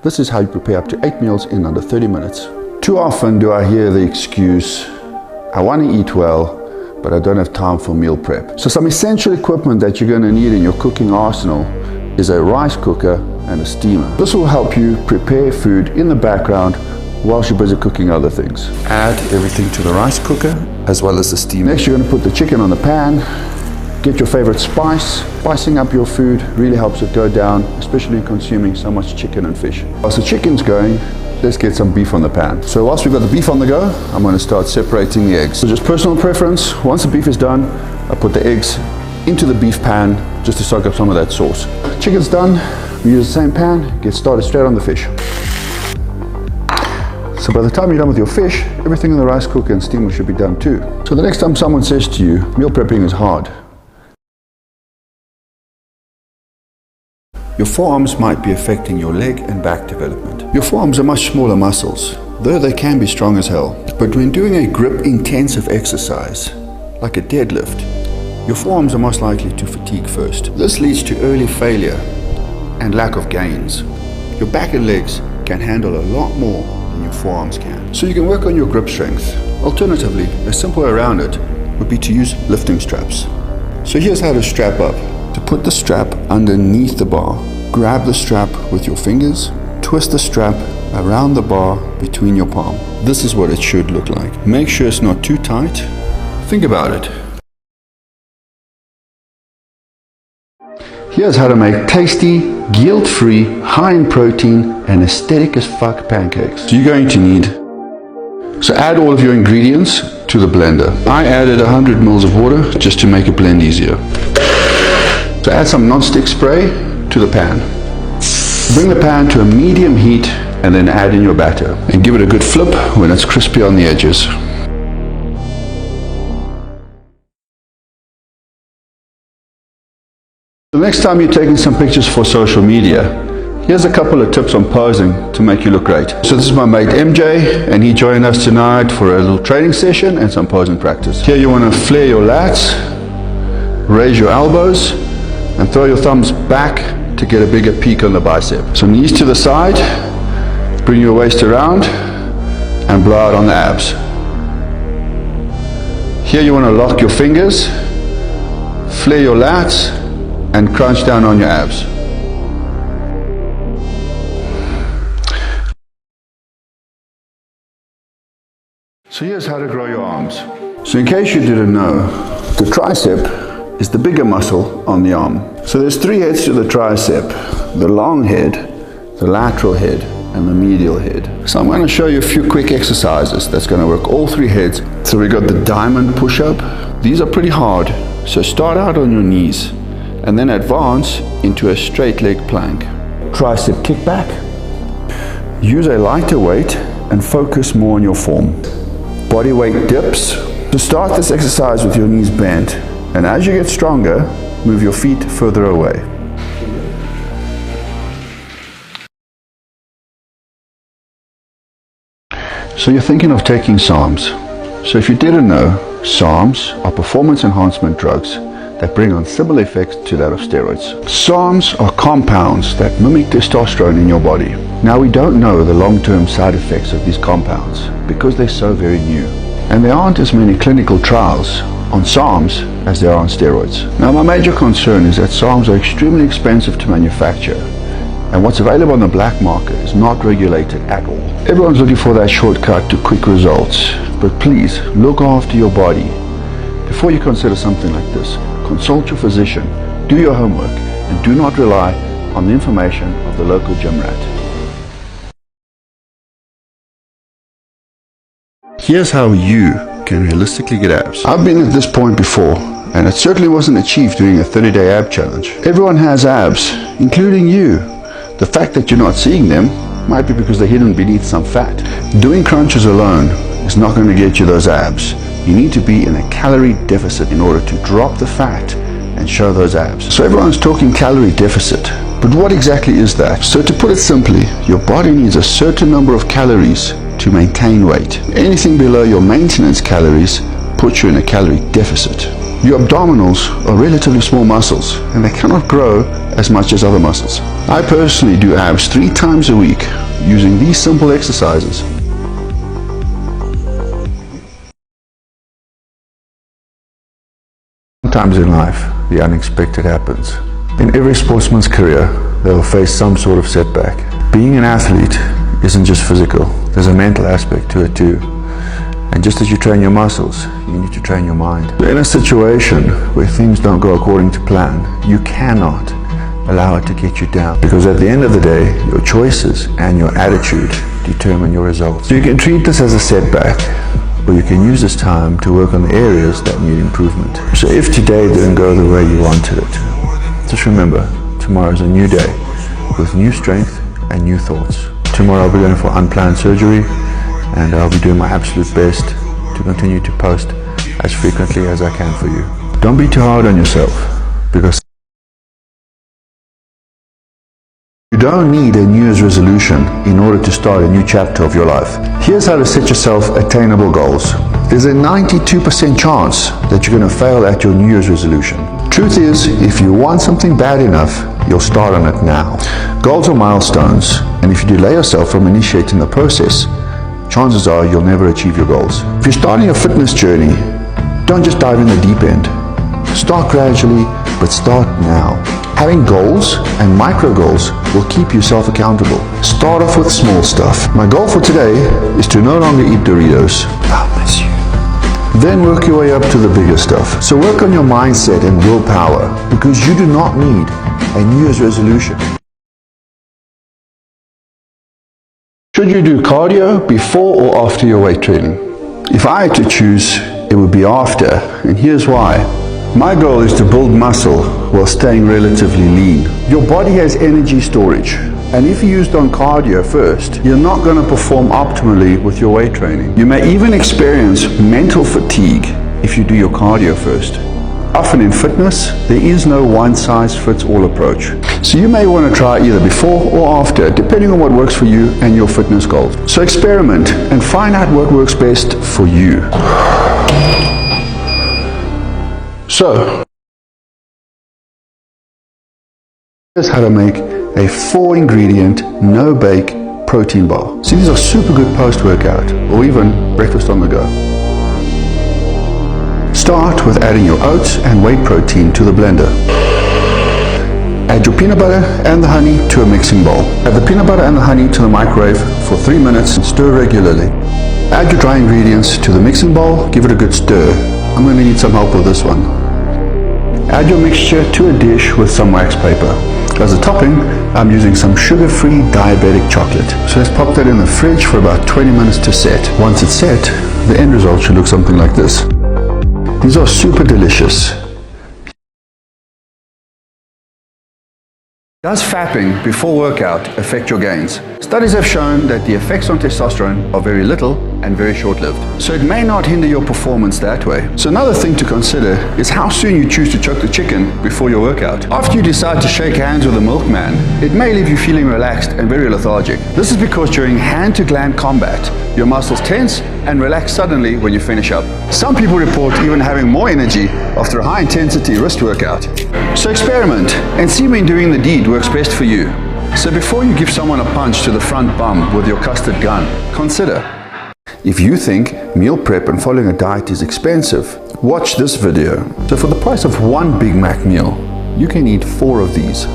This is how you prepare up to 8 meals in under 30 minutes. Too often do I hear the excuse, I want to eat well, but I don't have time for meal prep. So some essential equipment that you're going to need in your cooking arsenal is a rice cooker and a steamer. This will help you prepare food in the background whilst you're busy cooking other things. Add everything to the rice cooker as well as the steamer. Next, you're going to put the chicken on the pan. Get your favorite spice. Spicing up your food really helps it go down, especially in consuming so much chicken and fish. Whilst the chicken's going, let's get some beef on the pan. So whilst we've got the beef on the go, I'm going to start separating the eggs. So just personal preference, once the beef is done, I put the eggs into the beef pan just to soak up some of that sauce. Chicken's done, we use the same pan, get started straight on the fish. So by the time you're done with your fish, everything in the rice cooker and steamer should be done too. So the next time someone says to you, meal prepping is hard, your forearms might be affecting your leg and back development. Your forearms are much smaller muscles, though they can be strong as hell. But when doing a grip-intensive exercise, like a deadlift, your forearms are most likely to fatigue first. This leads to early failure and lack of gains. Your back and legs can handle a lot more than your forearms can. So you can work on your grip strength. Alternatively, a simple way around it would be to use lifting straps. So here's how to strap up. To put the strap underneath the bar, grab the strap with your fingers, twist the strap around the bar between your palm. This is what it should look like. Make sure it's not too tight. Think about it. Here's how to make tasty, guilt-free, high in protein, and aesthetic as fuck pancakes. So you're going to need, so add all of your ingredients to the blender. I added 100 ml of water just to make it blend easier. So add some non-stick spray to the pan. Bring the pan to a medium heat and then add in your batter. And give it a good flip when it's crispy on the edges. The next time you're taking some pictures for social media, here's a couple of tips on posing to make you look great. So this is my mate MJ, and he joined us tonight for a little training session and some posing practice. Here you want to flare your lats, raise your elbows, and throw your thumbs back to get a bigger peak on the bicep. So knees to the side, bring your waist around, and blow out on the abs. Here you want to lock your fingers, flare your lats, and crunch down on your abs. So here's how to grow your arms. So in case you didn't know, the tricep is the bigger muscle on the arm. So there's 3 heads to the tricep: the long head, the lateral head, and the medial head. So I'm going to show you a few quick exercises that's going to work all 3 heads. So we got the diamond push-up. These are pretty hard, so start out on your knees and then advance into a straight leg plank. Tricep kickback. Use a lighter weight and focus more on your form. Body weight dips. To start this exercise with your knees bent, and as you get stronger, move your feet further away. So you're thinking of taking SARMs. So if you didn't know, SARMs are performance enhancement drugs that bring on similar effects to that of steroids. SARMs are compounds that mimic testosterone in your body. Now we don't know the long-term side effects of these compounds because they're so very new. And there aren't as many clinical trials on SARMs as there are on steroids. Now my major concern is that SARMs are extremely expensive to manufacture, and what's available on the black market is not regulated at all. Everyone's looking for that shortcut to quick results, but please look after your body. Before you consider something like this, consult your physician, do your homework, and do not rely on the information of the local gym rat. Here's how you can realistically get abs. I've been at this point before, and it certainly wasn't achieved during a 30-day ab challenge. Everyone has abs, including you. The fact that you're not seeing them might be because they're hidden beneath some fat. Doing crunches alone is not going to get you those abs. You need to be in a calorie deficit in order to drop the fat and show those abs. So everyone's talking calorie deficit, but what exactly is that? So to put it simply, your body needs a certain number of calories to maintain weight. Anything below your maintenance calories puts you in a calorie deficit. Your abdominals are relatively small muscles and they cannot grow as much as other muscles. I personally do abs 3 times a week using these simple exercises. Sometimes in life, the unexpected happens. In every sportsman's career, they will face some sort of setback. Being an athlete isn't just physical, there's a mental aspect to it too. And just as you train your muscles, you need to train your mind. In a situation where things don't go according to plan, you cannot allow it to get you down. Because at the end of the day, your choices and your attitude determine your results. So you can treat this as a setback, or you can use this time to work on the areas that need improvement. So if today didn't go the way you wanted it, just remember, tomorrow is a new day with new strength and new thoughts. Tomorrow I'll be going for unplanned surgery, and I'll be doing my absolute best to continue to post as frequently as I can for you. Don't be too hard on yourself, because you don't need a New Year's resolution in order to start a new chapter of your life. Here's how to set yourself attainable goals. There's a 92% chance that you're going to fail at your New Year's resolution. Truth is, if you want something bad enough, you'll start on it now. Goals are milestones, and if you delay yourself from initiating the process, chances are you'll never achieve your goals. If you're starting a fitness journey, don't just dive in the deep end. Start gradually, but start now. Having goals and micro goals will keep yourself accountable. Start off with small stuff. My goal for today is to no longer eat Doritos. I'll miss you. Then work your way up to the bigger stuff. So work on your mindset and willpower, because you do not need a New Year's resolution. Should you do cardio before or after your weight training? If I had to choose, it would be after, and here's why. My goal is to build muscle while staying relatively lean. Your body has energy storage, and if you used on cardio first, you're not going to perform optimally with your weight training. You may even experience mental fatigue if you do your cardio first. Often in fitness, there is no one-size-fits-all approach. So you may want to try either before or after, depending on what works for you and your fitness goals. So experiment and find out what works best for you. So, here's how to make a 4-ingredient, no-bake protein bar. See, these are super good post-workout or even breakfast on the go. Start with adding your oats and whey protein to the blender. Add your peanut butter and the honey to a mixing bowl. Add the peanut butter and the honey to the microwave for 3 minutes and stir regularly. Add your dry ingredients to the mixing bowl, give it a good stir. I'm going to need some help with this one. Add your mixture to a dish with some wax paper. As a topping, I'm using some sugar-free diabetic chocolate. So let's pop that in the fridge for about 20 minutes to set. Once it's set, the end result should look something like this. These are super delicious. Does fapping before workout affect your gains? Studies have shown that the effects on testosterone are very little and very short-lived. So it may not hinder your performance that way. So another thing to consider is how soon you choose to choke the chicken before your workout. After you decide to shake hands with a milkman, it may leave you feeling relaxed and very lethargic. This is because during hand-to-gland combat, your muscles tense and relax suddenly when you finish up. Some people report even having more energy after a high-intensity wrist workout. So experiment and see when doing the deed works best for you. So before you give someone a punch to the front bum with your custard gun, consider. If you think meal prep and following a diet is expensive, watch this video. So for the price of one Big Mac meal, you can eat 4 of these.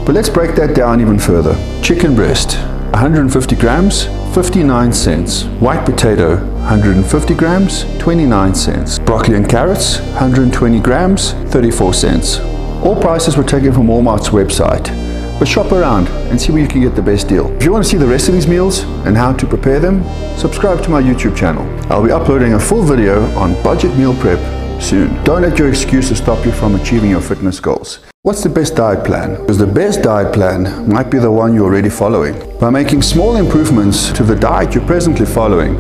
But let's break that down even further. Chicken breast, 150 grams, 59 cents. White potato, 150 grams, 29 cents. Broccoli and carrots, 120 grams, 34 cents. All prices were taken from Walmart's website. But shop around and see where you can get the best deal. If you want to see the rest of these meals and how to prepare them, subscribe to my YouTube channel. I'll be uploading a full video on budget meal prep soon. Don't let your excuses stop you from achieving your fitness goals. What's the best diet plan? Because the best diet plan might be the one you're already following. By making small improvements to the diet you're presently following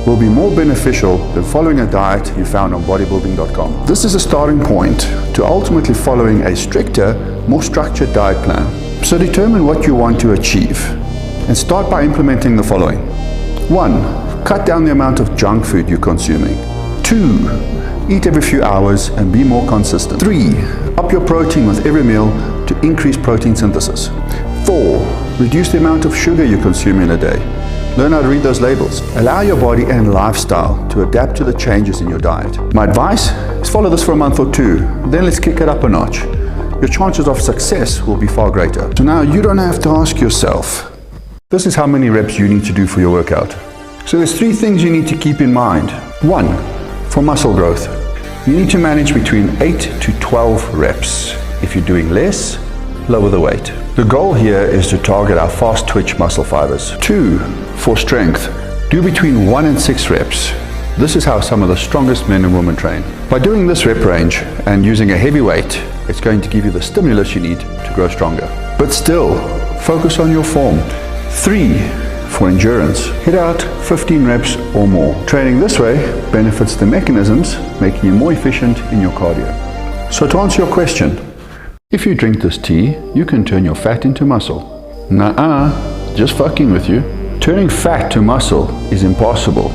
will be more beneficial than following a diet you found on bodybuilding.com. This is a starting point to ultimately following a stricter, more structured diet plan. So determine what you want to achieve and start by implementing the following. 1. Cut down the amount of junk food you're consuming. 2. Eat every few hours and be more consistent. 3. Up your protein with every meal to increase protein synthesis. 4. Reduce the amount of sugar you consume in a day. Learn how to read those labels. Allow your body and lifestyle to adapt to the changes in your diet. My advice is follow this for a month or 2, then let's kick it up a notch. Your chances of success will be far greater. So now you don't have to ask yourself, this is how many reps you need to do for your workout. So there's 3 things you need to keep in mind. 1. For muscle growth, you need to manage between 8 to 12 reps. If you're doing less, lower the weight. The goal here is to target our fast twitch muscle fibers. 2. For strength, do between 1 and 6 reps. This is how some of the strongest men and women train. By doing this rep range and using a heavy weight, it's going to give you the stimulus you need to grow stronger. But still, focus on your form. 3. For endurance, hit out 15 reps or more. Training this way benefits the mechanisms, making you more efficient in your cardio. So to answer your question, if you drink this tea, you can turn your fat into muscle. Nuh-uh, just fucking with you. Turning fat to muscle is impossible.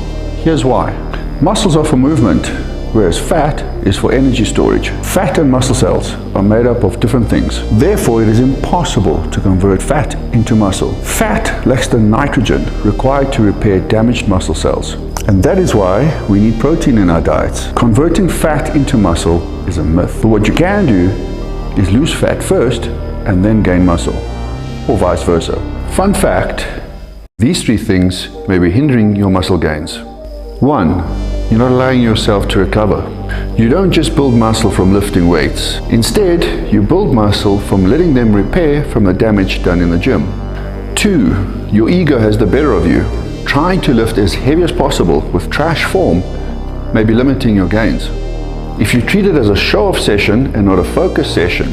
Here's why. Muscles are for movement, whereas fat is for energy storage. Fat and muscle cells are made up of different things. Therefore, it is impossible to convert fat into muscle. Fat lacks the nitrogen required to repair damaged muscle cells. And that is why we need protein in our diets. Converting fat into muscle is a myth. But what you can do is lose fat first and then gain muscle, or vice versa. Fun fact, these 3 things may be hindering your muscle gains. 1. You're not allowing yourself to recover. You don't just build muscle from lifting weights. Instead, you build muscle from letting them repair from the damage done in the gym. 2. Your ego has the better of you. Trying to lift as heavy as possible with trash form may be limiting your gains. If you treat it as a show-off session and not a focus session,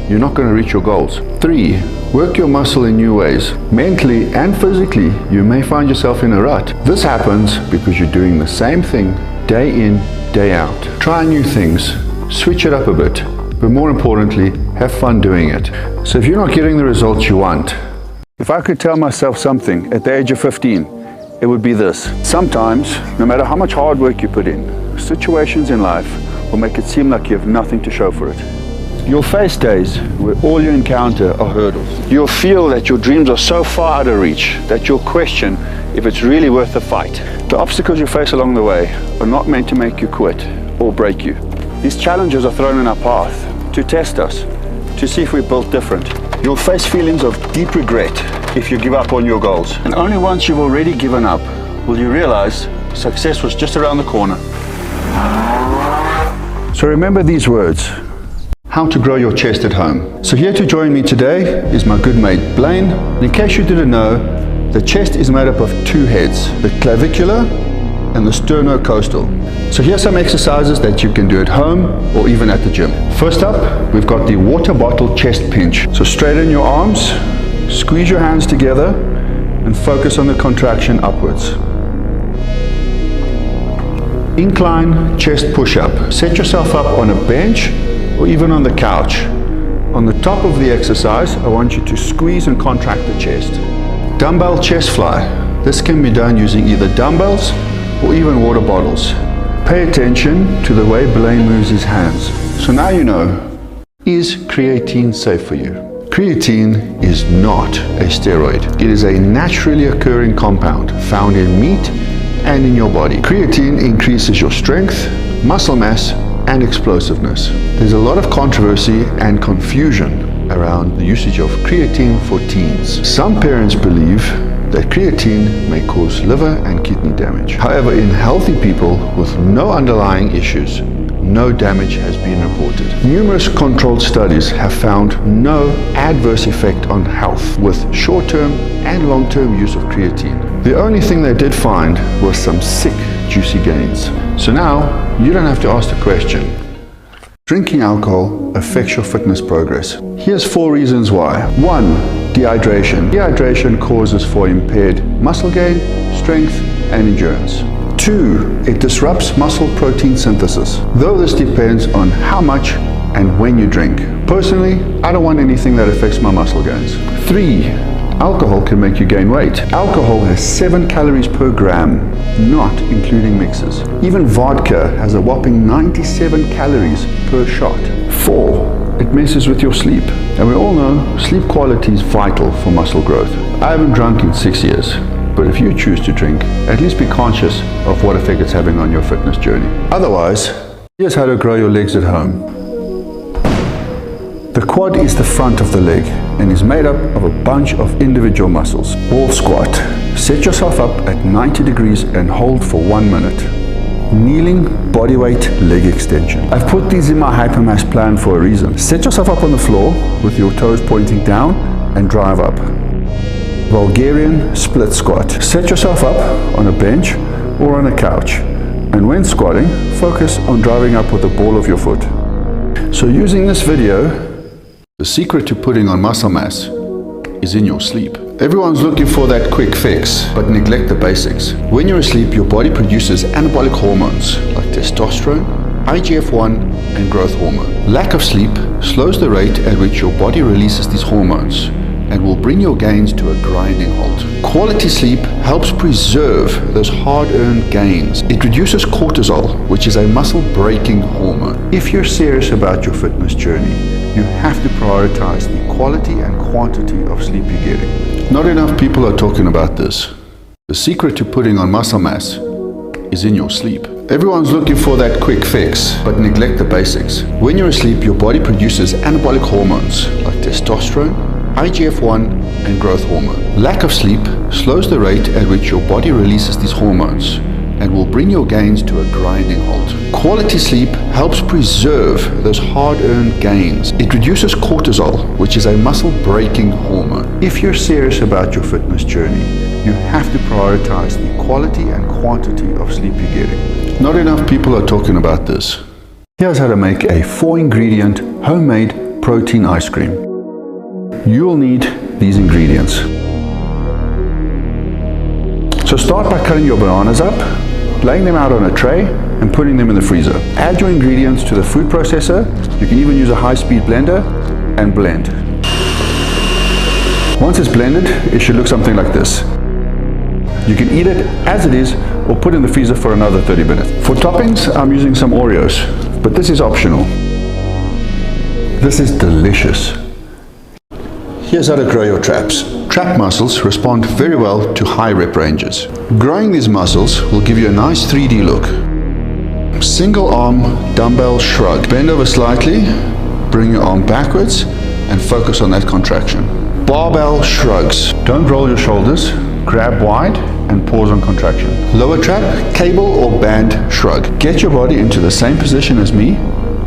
you're not going to reach your goals. 3. Work your muscle in new ways. Mentally and physically, you may find yourself in a rut. This happens because you're doing the same thing day in, day out. Try new things, switch it up a bit, but more importantly, have fun doing it. So if you're not getting the results you want, if I could tell myself something at the age of 15, it would be this. Sometimes, no matter how much hard work you put in, situations in life will make it seem like you have nothing to show for it. You'll face days where all you encounter are hurdles. You'll feel that your dreams are so far out of reach that you'll question if it's really worth the fight. The obstacles you face along the way are not meant to make you quit or break you. These challenges are thrown in our path to test us, to see if we're built different. You'll face feelings of deep regret if you give up on your goals. And only once you've already given up will you realize success was just around the corner. So remember these words. How to grow your chest at home. So here to join me today is my good mate Blaine. And in case you didn't know, the chest is made up of 2 heads, the clavicular and the sternocostal. So here's some exercises that you can do at home or even at the gym. First up, we've got the water bottle chest pinch. So straighten your arms, squeeze your hands together and focus on the contraction upwards. Incline chest push-up. Set yourself up on a bench or even on the couch. On the top of the exercise, I want you to squeeze and contract the chest. Dumbbell chest fly. This can be done using either dumbbells or even water bottles. Pay attention to the way Blaine moves his hands. So now you know, is creatine safe for you? Creatine is not a steroid. It is a naturally occurring compound found in meat and in your body. Creatine increases your strength, muscle mass, and explosiveness. There's a lot of controversy and confusion around the usage of creatine for teens. Some parents believe that creatine may cause liver and kidney damage. However, in healthy people with no underlying issues, no damage has been reported. Numerous controlled studies have found no adverse effect on health with short-term and long-term use of creatine. The only thing they did find was some sick, juicy gains. So now, you don't have to ask the question. Drinking alcohol affects your fitness progress. Here's 4 reasons why. 1. Dehydration. Dehydration causes for impaired muscle gain, strength, and endurance. 2. It disrupts muscle protein synthesis, though this depends on how much and when you drink. Personally, I don't want anything that affects my muscle gains. 3. Alcohol can make you gain weight. Alcohol has 7 calories per gram, not including mixers. Even vodka has a whopping 97 calories per shot. 4, it messes with your sleep. And we all know sleep quality is vital for muscle growth. I haven't drunk in 6 years, but if you choose to drink, at least be conscious of what effect it's having on your fitness journey. Otherwise, here's how to grow your legs at home. The quad is the front of the leg and is made up of a bunch of individual muscles. Wall squat. Set yourself up at 90 degrees and hold for 1 minute. Kneeling bodyweight leg extension. I've put these in my hypermass plan for a reason. Set yourself up on the floor with your toes pointing down and drive up. Bulgarian split squat. Set yourself up on a bench or on a couch, and when squatting, focus on driving up with the ball of your foot. So using this video, the secret to putting on muscle mass is in your sleep. Everyone's looking for that quick fix, but neglect the basics. When you're asleep, your body produces anabolic hormones like testosterone, IGF-1, and growth hormone. Lack of sleep slows the rate at which your body releases these hormones and will bring your gains to a grinding halt. Quality sleep helps preserve those hard-earned gains. It reduces cortisol, which is a muscle-breaking hormone. If you're serious about your fitness journey, you have to prioritize the quality and quantity of sleep you're getting. Not enough people are talking about this. The secret to putting on muscle mass is in your sleep. Everyone's looking for that quick fix, but neglect the basics. When you're asleep, your body produces anabolic hormones like testosterone, IGF-1, and growth hormone. Lack of sleep slows the rate at which your body releases these hormones and will bring your gains to a grinding halt. Quality sleep helps preserve those hard-earned gains. It reduces cortisol, which is a muscle-breaking hormone. If you're serious about your fitness journey, you have to prioritize the quality and quantity of sleep you're getting. Not enough people are talking about this. Here's how to make a 4-ingredient homemade protein ice cream. You'll need these ingredients. So start by cutting your bananas up, laying them out on a tray, and putting them in the freezer. Add your ingredients to the food processor. You can even use a high-speed blender and blend. Once it's blended, it should look something like this. You can eat it as it is or put it in the freezer for another 30 minutes. For toppings, I'm using some Oreos, but this is optional. This is delicious. Here's how to grow your traps. Trap muscles respond very well to high rep ranges. Growing these muscles will give you a nice 3D look. Single arm dumbbell shrug. Bend over slightly, bring your arm backwards, and focus on that contraction. Barbell shrugs. Don't roll your shoulders, grab wide, and pause on contraction. Lower trap, cable or band shrug. Get your body into the same position as me,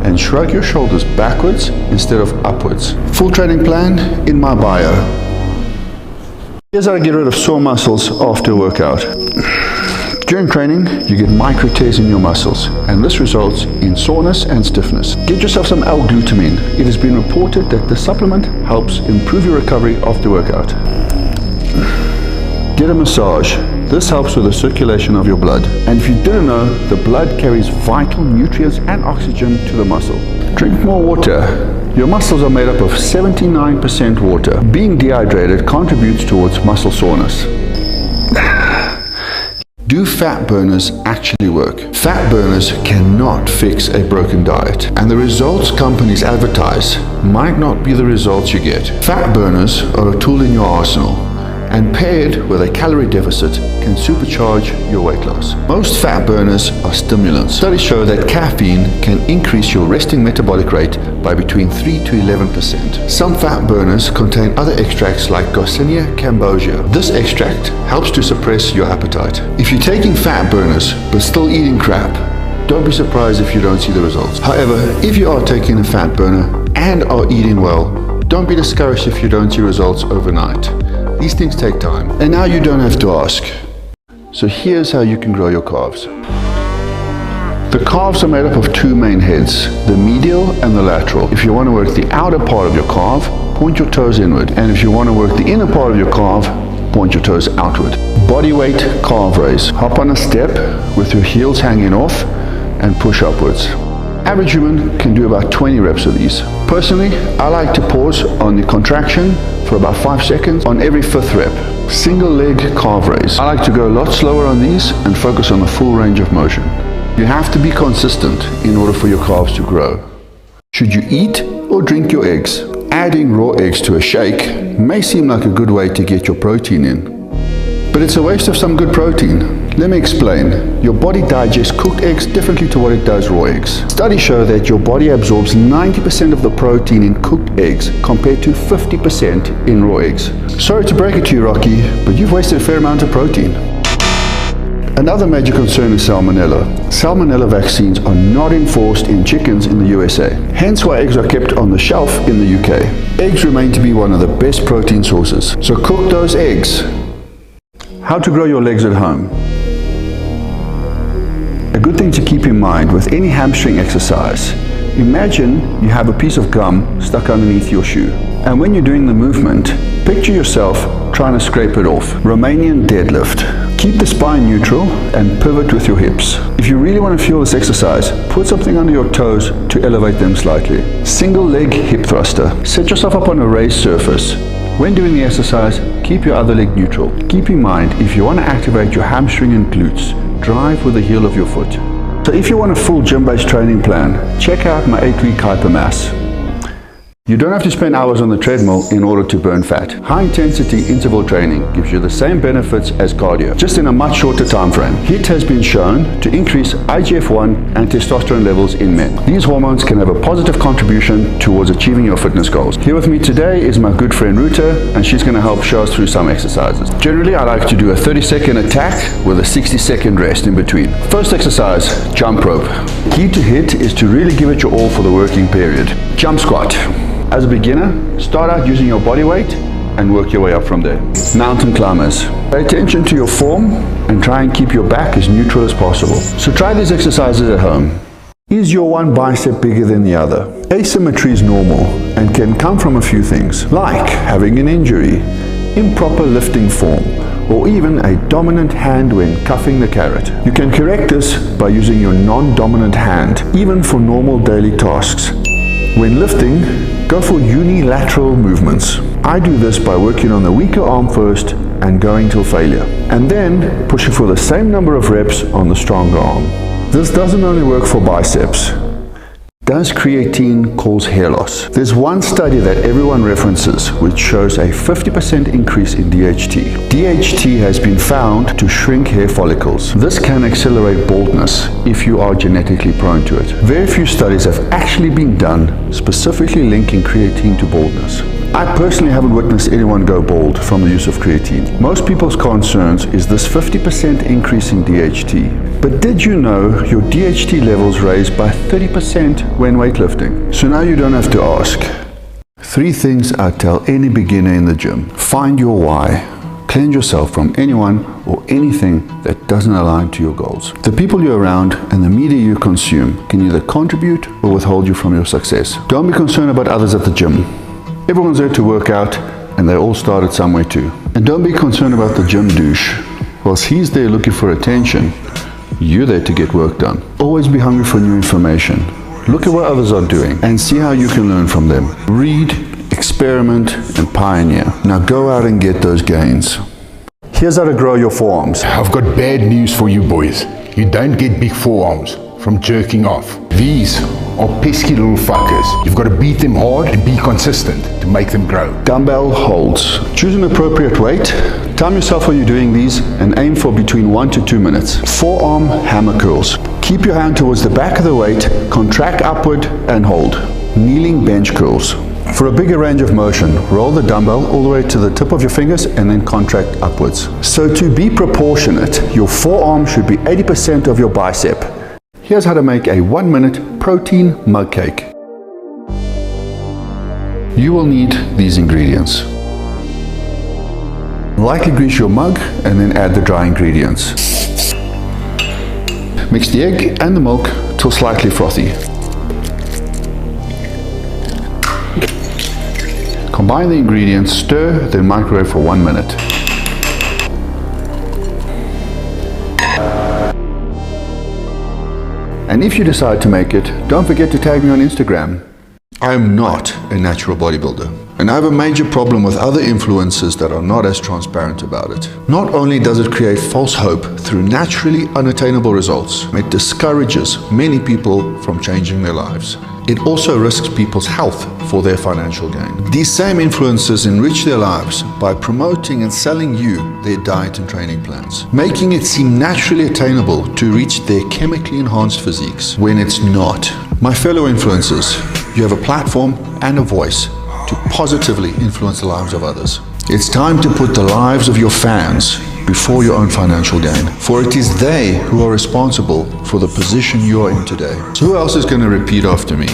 and shrug your shoulders backwards instead of upwards. Full training plan in my bio. Here's how to get rid of sore muscles after a workout. During training, you get micro tears in your muscles, and this results in soreness and stiffness. Get yourself some L-glutamine. It has been reported that the supplement helps improve your recovery after workout. Get a massage. This helps with the circulation of your blood. And if you didn't know, the blood carries vital nutrients and oxygen to the muscle. Drink more water. Your muscles are made up of 79% water. Being dehydrated contributes towards muscle soreness. Do fat burners actually work? Fat burners cannot fix a broken diet, and the results companies advertise might not be the results you get. Fat burners are a tool in your arsenal, and paired with a calorie deficit can supercharge your weight loss. Most fat burners are stimulants. Studies show that caffeine can increase your resting metabolic rate by between 3 to 11%. Some fat burners contain other extracts like Garcinia cambogia. This extract helps to suppress your appetite. If you're taking fat burners but still eating crap, don't be surprised if you don't see the results. However, if you are taking a fat burner and are eating well, don't be discouraged if you don't see results overnight. These things take time. And now you don't have to ask. So here's how you can grow your calves. The calves are made up of 2 main heads, the medial and the lateral. If you want to work the outer part of your calf, point your toes inward. And if you want to work the inner part of your calf, point your toes outward. Body weight calf raise. Hop on a step with your heels hanging off and push upwards. Average human can do about 20 reps of these. Personally, I like to pause on the contraction for about 5 seconds on every 5th rep. Single leg calf raise. I like to go a lot slower on these and focus on the full range of motion. You have to be consistent in order for your calves to grow. Should you eat or drink your eggs? Adding raw eggs to a shake may seem like a good way to get your protein in, but it's a waste of some good protein. Let me explain. Your body digests cooked eggs differently to what it does raw eggs. Studies show that your body absorbs 90% of the protein in cooked eggs compared to 50% in raw eggs. Sorry to break it to you, Rocky, but you've wasted a fair amount of protein. Another major concern is salmonella. Salmonella vaccines are not enforced in chickens in the USA, hence why eggs are kept on the shelf in the UK. Eggs remain to be one of the best protein sources, so cook those eggs. How to grow your legs at home. A good thing to keep in mind with any hamstring exercise, imagine you have a piece of gum stuck underneath your shoe. And when you're doing the movement, picture yourself trying to scrape it off. Romanian deadlift. Keep the spine neutral and pivot with your hips. If you really want to feel this exercise, put something under your toes to elevate them slightly. Single leg hip thruster. Set yourself up on a raised surface. When doing the exercise, keep your other leg neutral. Keep in mind, if you want to activate your hamstring and glutes, drive with the heel of your foot. So if you want a full gym-based training plan, check out my 8-week hypermass. You don't have to spend hours on the treadmill in order to burn fat. High-intensity interval training gives you the same benefits as cardio, just in a much shorter time frame. HIIT has been shown to increase IGF-1 and testosterone levels in men. These hormones can have a positive contribution towards achieving your fitness goals. Here with me today is my good friend Ruta, and she's going to help show us through some exercises. Generally, I like to do a 30-second attack with a 60-second rest in between. First exercise, jump rope. Key to HIIT is to really give it your all for the working period. Jump squat. As a beginner, start out using your body weight and work your way up from there. Mountain climbers. Pay attention to your form and try and keep your back as neutral as possible. So try these exercises at home. Is your one bicep bigger than the other? Asymmetry is normal and can come from a few things, like having an injury, improper lifting form, or even a dominant hand when cuffing the carrot. You can correct this by using your non-dominant hand, even for normal daily tasks. When lifting, go for unilateral movements. I do this by working on the weaker arm first and going till failure, and then pushing for the same number of reps on the stronger arm. This doesn't only work for biceps. Does creatine cause hair loss? There's one study that everyone references which shows a 50% increase in DHT. DHT has been found to shrink hair follicles. This can accelerate baldness if you are genetically prone to it. Very few studies have actually been done specifically linking creatine to baldness. I personally haven't witnessed anyone go bald from the use of creatine. Most people's concerns is this 50% increase in DHT. But did you know your DHT levels raise by 30% when weightlifting? So now you don't have to ask. 3 things I tell any beginner in the gym. Find your why. Cleanse yourself from anyone or anything that doesn't align to your goals. The people you're around and the media you consume can either contribute or withhold you from your success. Don't be concerned about others at the gym. Everyone's there to work out, and they all started somewhere too. And don't be concerned about the gym douche. Whilst he's there looking for attention, you're there to get work done. Always be hungry for new information. Look at what others are doing and see how you can learn from them. Read, experiment, and pioneer. Now go out and get those gains. Here's how to grow your forearms. I've got bad news for you boys. You don't get big forearms from jerking off. These are pesky little fuckers. You've got to beat them hard and be consistent to make them grow. Dumbbell holds. Choose an appropriate weight. Time yourself while you're doing these and aim for between 1 to 2 minutes. Forearm hammer curls. Keep your hand towards the back of the weight, contract upward and hold. Kneeling bench curls. For a bigger range of motion, roll the dumbbell all the way to the tip of your fingers and then contract upwards. So to be proportionate, your forearm should be 80% of your bicep. Here's how to make a 1-minute protein mug cake. You will need these ingredients. Lightly grease your mug and then add the dry ingredients. Mix the egg and the milk till slightly frothy. Combine the ingredients, stir, then microwave for 1 minute. And if you decide to make it, don't forget to tag me on Instagram. I am not a natural bodybuilder, and I have a major problem with other influencers that are not as transparent about it. Not only does it create false hope through naturally unattainable results, it discourages many people from changing their lives. It also risks people's health for their financial gain. These same influencers enrich their lives by promoting and selling you their diet and training plans, making it seem naturally attainable to reach their chemically enhanced physiques when it's not. My fellow influencers, you have a platform and a voice to positively influence the lives of others. It's time to put the lives of your fans before your own financial gain, for it is they who are responsible for the position you are in today. So who else is going to repeat after me?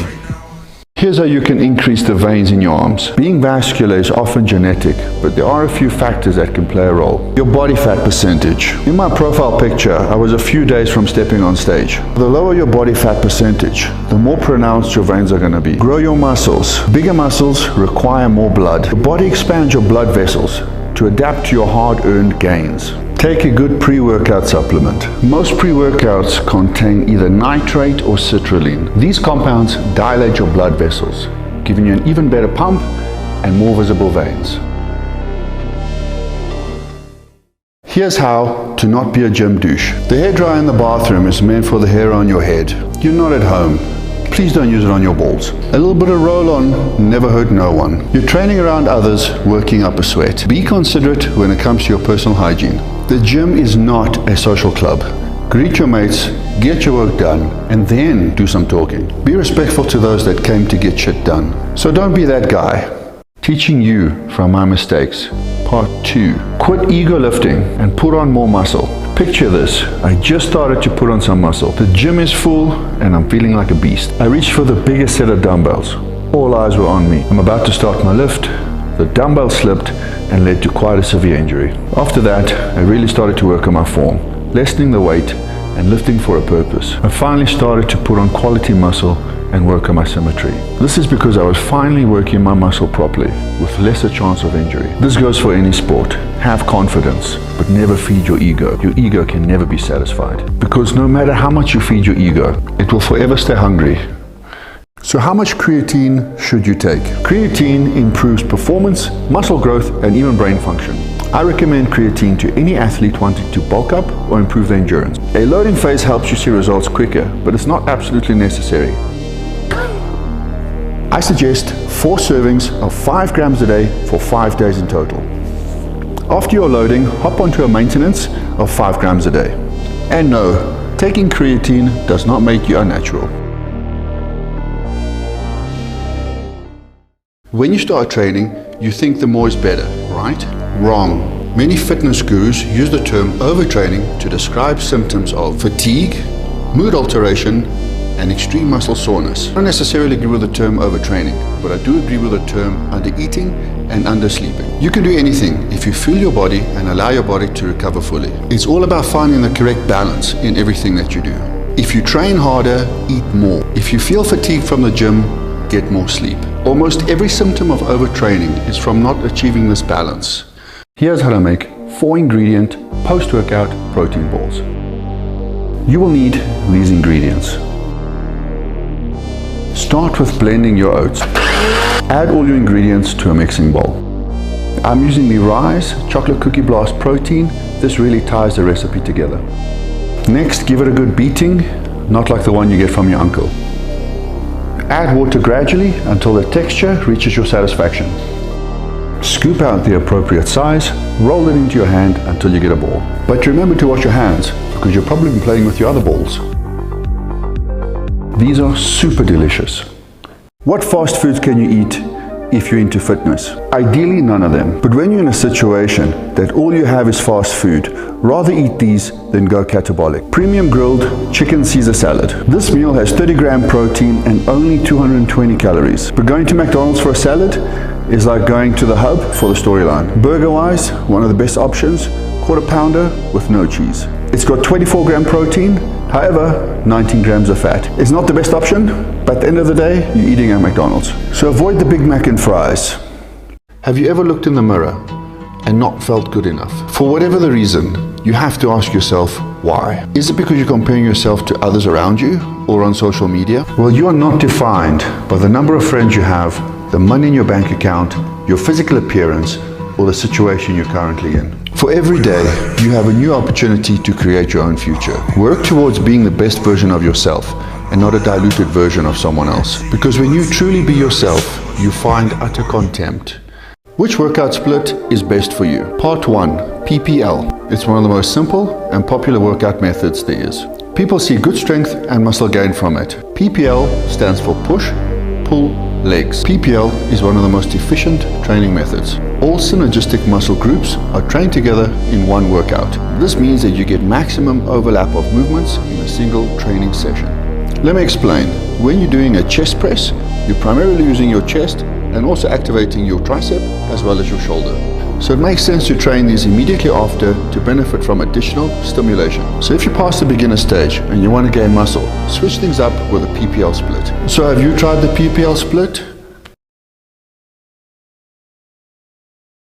Here's how you can increase the veins in your arms. Being vascular is often genetic, but there are a few factors that can play a role. Your body fat percentage. In my profile picture, I was a few days from stepping on stage. The lower your body fat percentage, the more pronounced your veins are going to be. Grow your muscles. Bigger muscles require more blood. The body expands your blood vessels to adapt to your hard-earned gains. Take a good pre-workout supplement. Most pre-workouts contain either nitrate or citrulline. These compounds dilate your blood vessels, giving you an even better pump and more visible veins. Here's how to not be a gym douche. The hairdryer in the bathroom is meant for the hair on your head. You're not at home. Please don't use it on your balls. A little bit of roll-on never hurt no one. You're training around others, working up a sweat. Be considerate when it comes to your personal hygiene. The gym is not a social club. Greet your mates, get your work done, and then do some talking. Be respectful to those that came to get shit done. So don't be that guy. Teaching you from my mistakes. Part 2. Quit ego lifting and put on more muscle. Picture this, I just started to put on some muscle. The gym is full and I'm feeling like a beast. I reached for the biggest set of dumbbells. All eyes were on me. I'm about to start my lift. The dumbbell slipped and led to quite a severe injury. After that, I really started to work on my form, lessening the weight and lifting for a purpose. I finally started to put on quality muscle and work on my symmetry. This is because I was finally working my muscle properly, with lesser chance of injury. This goes for any sport. Have confidence, but never feed your ego. Your ego can never be satisfied, because no matter how much you feed your ego, it will forever stay hungry. So how much creatine should you take? Creatine improves performance, muscle growth, and even brain function. I recommend creatine to any athlete wanting to bulk up or improve their endurance. A loading phase helps you see results quicker, but it's not absolutely necessary. I suggest 4 servings of 5 grams a day for 5 days in total. After your loading, hop onto a maintenance of 5 grams a day. And no, taking creatine does not make you unnatural. When you start training, you think the more is better, right? Wrong. Many fitness gurus use the term overtraining to describe symptoms of fatigue, mood alteration, and extreme muscle soreness. I don't necessarily agree with the term overtraining, but I do agree with the term undereating and undersleeping. You can do anything if you feel your body and allow your body to recover fully. It's all about finding the correct balance in everything that you do. If you train harder, eat more. If you feel fatigued from the gym, get more sleep. Almost every symptom of overtraining is from not achieving this balance. Here's how to make 4-ingredient post-workout protein balls. You will need these ingredients. Start with blending your oats. Add all your ingredients to a mixing bowl. I'm using the Rise Chocolate Cookie Blast protein. This really ties the recipe together. Next, give it a good beating, not like the one you get from your uncle. Add water gradually until the texture reaches your satisfaction. Scoop out the appropriate size, roll it into your hand until you get a ball. But remember to wash your hands, because you'll probably be playing with your other balls. These are super delicious. What fast foods can you eat if you're into fitness? Ideally, none of them. But when you're in a situation that all you have is fast food, rather eat these than go catabolic. Premium grilled chicken Caesar salad. This meal has 30 gram protein and only 220 calories. But going to McDonald's for a salad is like going to the hub for the storyline. Burger-wise, one of the best options, quarter pounder with no cheese. It's got 24 gram protein, however, 19 grams of fat. It's not the best option, but at the end of the day, you're eating at McDonald's. So avoid the Big Mac and fries. Have you ever looked in the mirror and not felt good enough? For whatever the reason, you have to ask yourself, why? Is it because you're comparing yourself to others around you? or on social media? Well, you are not defined by the number of friends you have, the money in your bank account, your physical appearance, or the situation you're currently in. For every day, you have a new opportunity to create your own future. Work towards being the best version of yourself and not a diluted version of someone else. Because when you truly be yourself, you find utter contempt. Which workout split is best for you? Part 1, PPL. It's one of the most simple and popular workout methods there is. People see good strength and muscle gain from it. PPL stands for push, pull, legs. PPL is one of the most efficient training methods. All synergistic muscle groups are trained together in one workout. This means that you get maximum overlap of movements in a single training session. Let me explain. When you're doing a chest press, you're primarily using your chest and also activating your tricep as well as your shoulder. So it makes sense to train these immediately after to benefit from additional stimulation. So if you pass the beginner stage and you want to gain muscle, switch things up with a PPL split. So have you tried the PPL split?